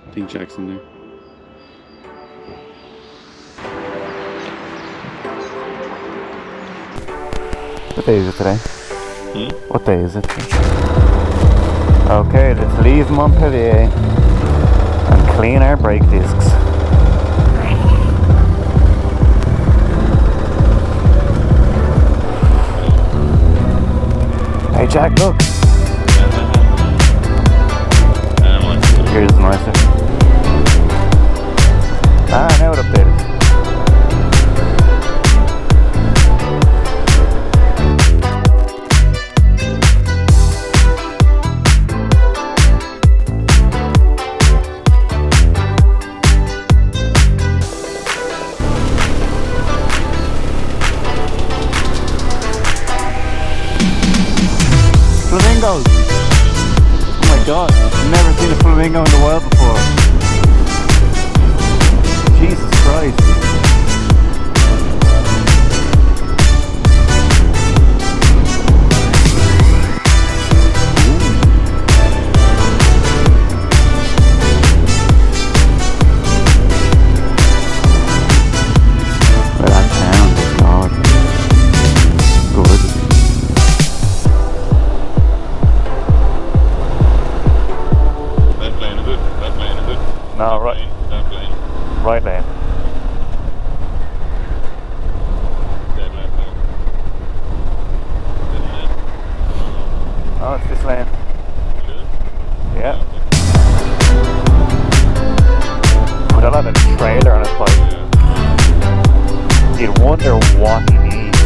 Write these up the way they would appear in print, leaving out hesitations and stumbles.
I think Jack's in there. What day is it today? What day is it? Okay, let's leave Montpellier and clean our brake discs. Hey Jack, look! Here's nicer. Ah, now it updated. Flamingos! Oh my god, I've never seen a flamingo in the wild before. Jesus Christ. Well, that sound is god. Gorgeous. No, right. Right lane. Dead left lane. Oh, it's this lane. Yeah. Put a lot of trailer on his bike. You'd wonder what he needs.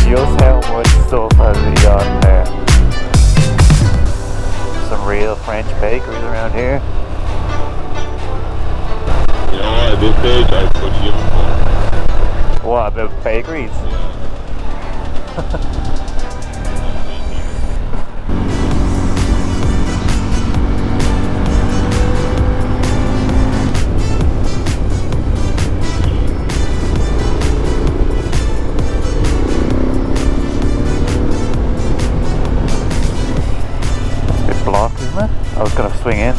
Just how much stuff has he got in there. Some real French bakeries around here. You know what, at this stage I put you. What about bakeries? It's a bit blocked, isn't it? I was gonna swing in.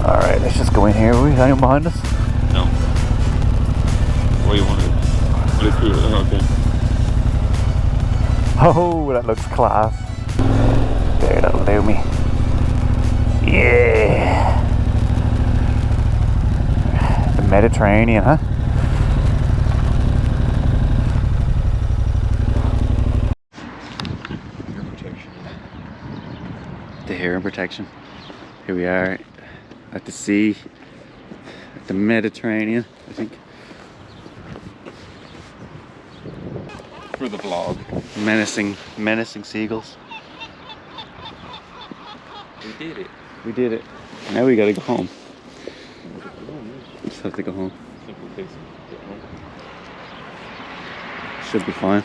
Alright, let's just go in here. Are we anyone behind us? No. What do you want to do? Okay. Oh, that looks class. There, that'll do me. Yeah. The Mediterranean, huh? Hair protection. The hair protection. Here we are at the sea, at the Mediterranean, I think. For the vlog. Menacing seagulls. We did it. We did it. Now we gotta go home. Just have to go home. Simple case. Should be fine.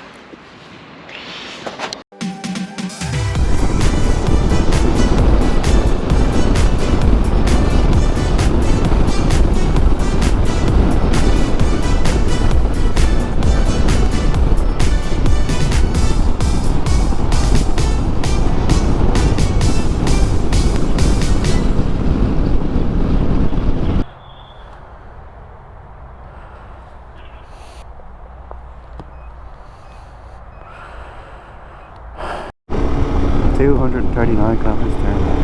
.39 kilometers turn back.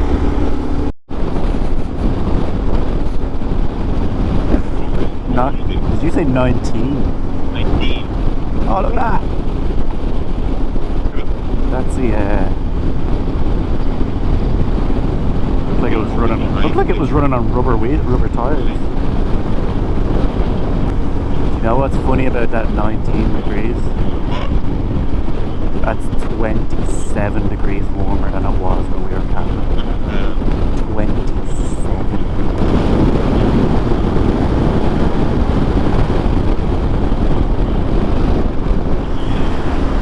Not, did you say 19? 19. Oh, look at that! That's the looked like it was running on rubber tires. You know what's funny about that 19 degrees? That's 27 degrees warmer than it was when we were camping. 27.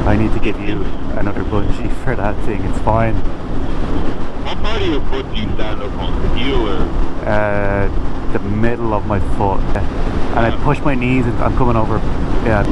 I need to give you another bungee for that thing, it's fine. What part of your foot do you stand up on? The heel or? The middle of my foot. And I push my knees and I'm coming over. Yeah.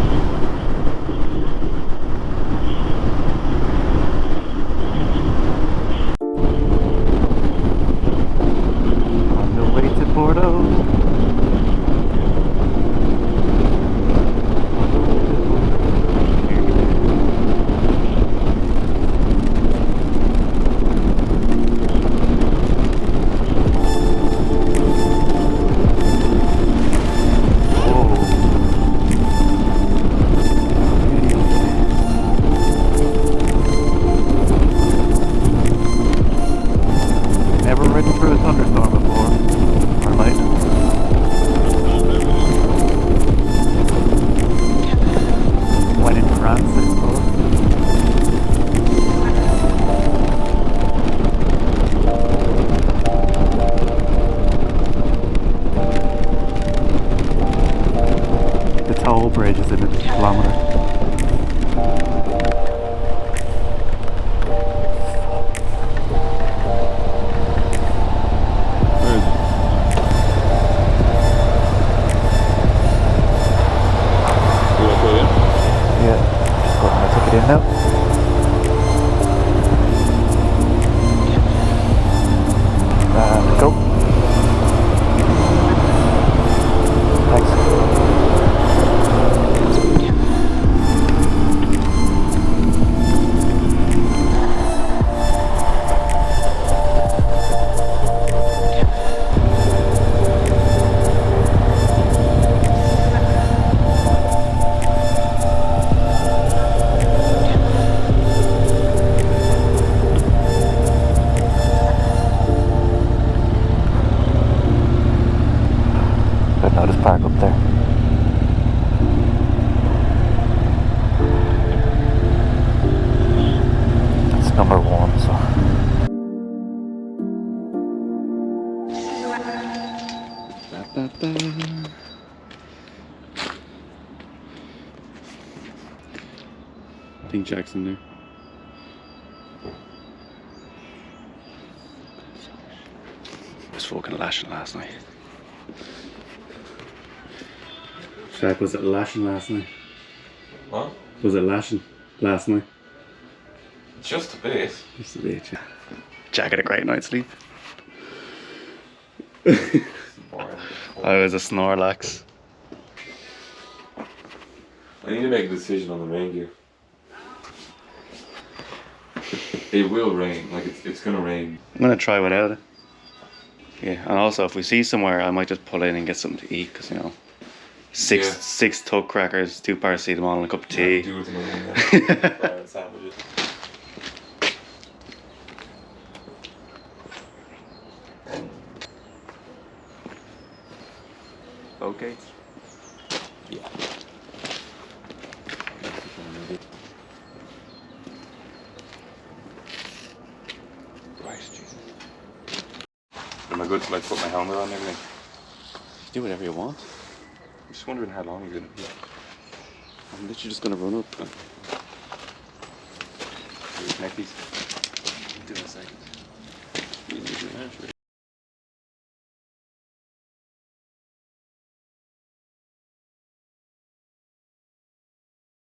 Jackson there. I was fucking lashing last night. Jack, was it lashing last night? What? Was it lashing last night? Just a bit. Just a bit, yeah. Jack had a great night's sleep. I was a Snorlax. I need to make a decision on the rain gear. It will rain, like it's gonna rain. I'm gonna try without it. Yeah, and also if we see somewhere, I might just pull in and get something to eat, because you know, six tug crackers, 2 paracetamol, and a cup of tea. Do with another sandwiches. Okay. Yeah. Right, Jesus. Am I good to like put my helmet on and everything? Do whatever you want. I'm just wondering how long you're gonna be. I'm literally just gonna run up. Neckies. Do a second. You need your answer.